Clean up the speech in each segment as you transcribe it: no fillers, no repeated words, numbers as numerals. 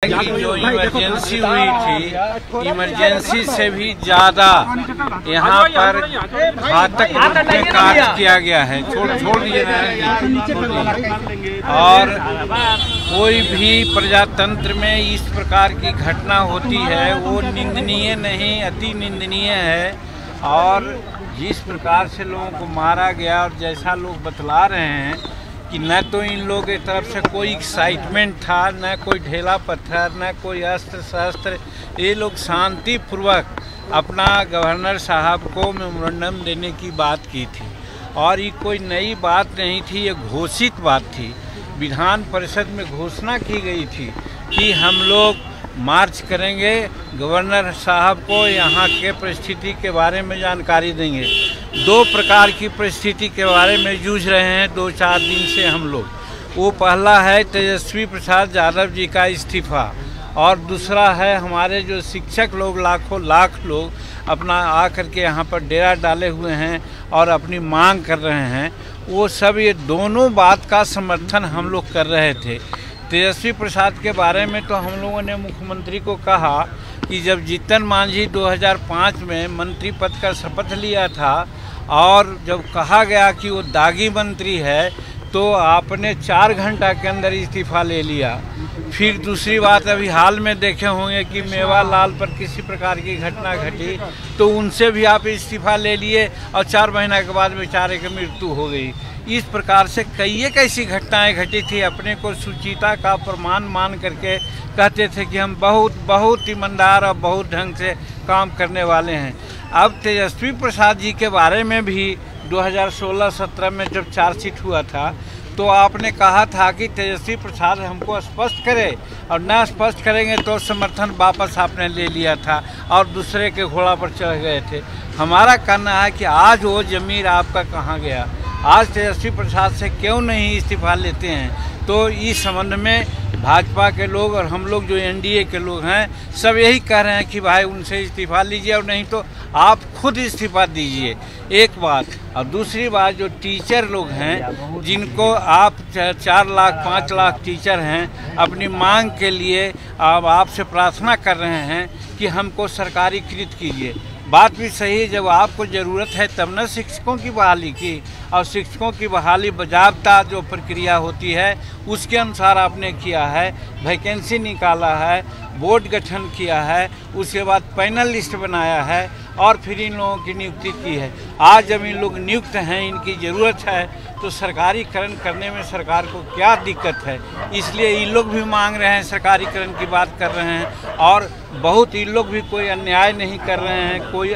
जो इमरजेंसी हुई थी, इमरजेंसी से भी ज्यादा यहाँ पर घातक रूप में कार्य किया गया है। छोड़ दिए और कोई भी प्रजातंत्र में इस प्रकार की घटना होती है वो निंदनीय नहीं, अति निंदनीय है। और जिस प्रकार से लोगों को मारा गया और जैसा लोग बतला रहे हैं कि न तो इन लोगों की तरफ से कोई एक्साइटमेंट था, न कोई ढेला पत्थर, न कोई अस्त्र शस्त्र। ये लोग शांतिपूर्वक अपना गवर्नर साहब को मेमोरेंडम देने की बात की थी और ये कोई नई बात नहीं थी, ये घोषित बात थी। विधान परिषद में घोषणा की गई थी कि हम लोग मार्च करेंगे, गवर्नर साहब को यहाँ के परिस्थिति के बारे में जानकारी देंगे। दो प्रकार की परिस्थिति के बारे में जूझ रहे हैं 2-4 दिन से हम लोग। वो पहला है तेजस्वी प्रसाद यादव जी का इस्तीफा और दूसरा है हमारे जो शिक्षक लोग लाखों लाख लोग अपना आकर के यहाँ पर डेरा डाले हुए हैं और अपनी मांग कर रहे हैं। वो सब ये दोनों बात का समर्थन हम लोग कर रहे थे। तेजस्वी प्रसाद के बारे में तो हम लोगों ने मुख्यमंत्री को कहा कि जब जीतन मांझी 2005 में मंत्री पद का शपथ लिया था और जब कहा गया कि वो दागी मंत्री है तो आपने 4 घंटा के अंदर इस्तीफा ले लिया। फिर दूसरी बात, अभी हाल में देखे होंगे कि मेवालाल पर किसी प्रकार की घटना घटी तो उनसे भी आप इस्तीफा ले लिए और 4 महीना के बाद बेचारे की मृत्यु हो गई। इस प्रकार से कई एक ऐसी घटनाएं घटी थी। अपने को सुचिता का प्रमाण मान करके कहते थे कि हम बहुत ईमानदार और बहुत ढंग से काम करने वाले हैं। अब तेजस्वी प्रसाद जी के बारे में भी 2016-17 में जब चार्जशीट हुआ था तो आपने कहा था कि तेजस्वी प्रसाद हमको स्पष्ट करे और न स्पष्ट करेंगे तो समर्थन वापस आपने ले लिया था और दूसरे के घोड़ा पर चढ़ गए थे। हमारा कहना है कि आज वो ज़मीर आपका कहाँ गया? आज तेजस्वी प्रसाद से क्यों नहीं इस्तीफा लेते हैं? तो इस संबंध में भाजपा के लोग और हम लोग जो एनडीए के लोग हैं सब यही कह रहे हैं कि भाई उनसे इस्तीफा लीजिए और नहीं तो आप खुद इस्तीफा दीजिए, एक बात। और दूसरी बात, जो टीचर लोग हैं जिनको आप 4 लाख 5 लाख टीचर हैं, अपनी मांग के लिए आपसे प्रार्थना कर रहे हैं कि हमको सरकारीकृत कीजिए। बात भी सही है, जब आपको ज़रूरत है तब न शिक्षकों की बहाली की, और शिक्षकों की बहाली बाज़ाब्ता जो प्रक्रिया होती है उसके अनुसार आपने किया है। वैकेंसी निकाला है, बोर्ड गठन किया है, उसके बाद पैनल लिस्ट बनाया है और फिर इन लोगों की नियुक्ति की है। आज जब इन लोग नियुक्त हैं, इनकी ज़रूरत है तो सरकारीकरण करने में सरकार को क्या दिक्कत है? इसलिए इन लोग भी मांग रहे हैं, सरकारीकरण की बात कर रहे हैं और बहुत इन लोग भी कोई अन्याय नहीं कर रहे हैं, कोई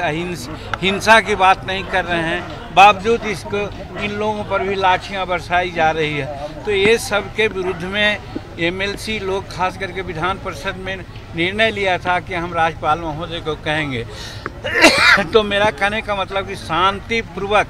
हिंसा की बात नहीं कर रहे हैं। बावजूद इसको इन लोगों पर भी लाठियाँ बरसाई जा रही है। तो ये सब के विरुद्ध में एमएलसी लोग खास करके विधान परिषद में निर्णय लिया था कि हम राज्यपाल महोदय को कहेंगे। तो मेरा कहने का मतलब कि शांतिपूर्वक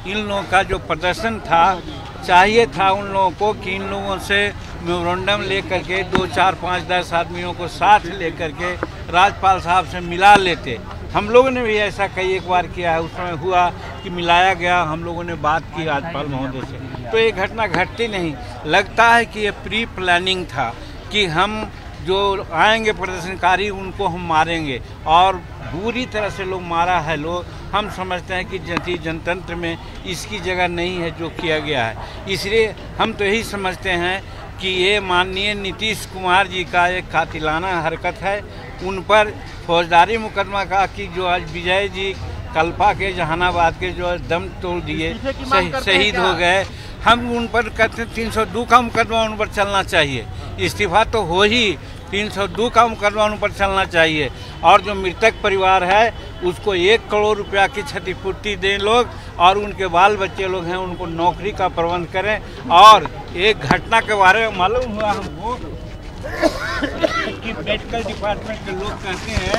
इन लोगों का जो प्रदर्शन था, चाहिए था उन लोगों को कि इन लोगों से मेमोरेंडम ले करके 2, 4, 5, 10 आदमियों को साथ ले करके राज्यपाल साहब से मिला लेते। हम लोगों ने भी ऐसा कई एक बार किया है, उस समय हुआ कि मिलाया गया, हम लोगों ने बात की राज्यपाल महोदय से, तो ये घटना घटती नहीं। लगता है कि ये प्री प्लानिंग था कि हम जो आएंगे प्रदर्शनकारी उनको हम मारेंगे और बुरी तरह से लोग मारा है। लोग हम समझते हैं कि जनतंत्र में इसकी जगह नहीं है जो किया गया है। इसलिए हम तो यही समझते हैं कि ये माननीय नीतीश कुमार जी का एक कातिलाना हरकत है। उन पर फौजदारी मुकदमा का कि जो आज विजय जी कल्पा के जहानाबाद के जो दम तोड़ दिए, शहीद हो गए, हम उन पर कहते 302 का मुकदमा उन पर चलना चाहिए। इस्तीफा तो हो ही, 302 का मुकदमा उन पर चलना चाहिए। और जो मृतक परिवार है उसको 1 करोड़ रुपया की क्षतिपूर्ति दें लोग और उनके बाल बच्चे लोग हैं उनको नौकरी का प्रबंध करें। और एक घटना के बारे में मालूम हुआ हमको कि मेडिकल डिपार्टमेंट के लोग कहते हैं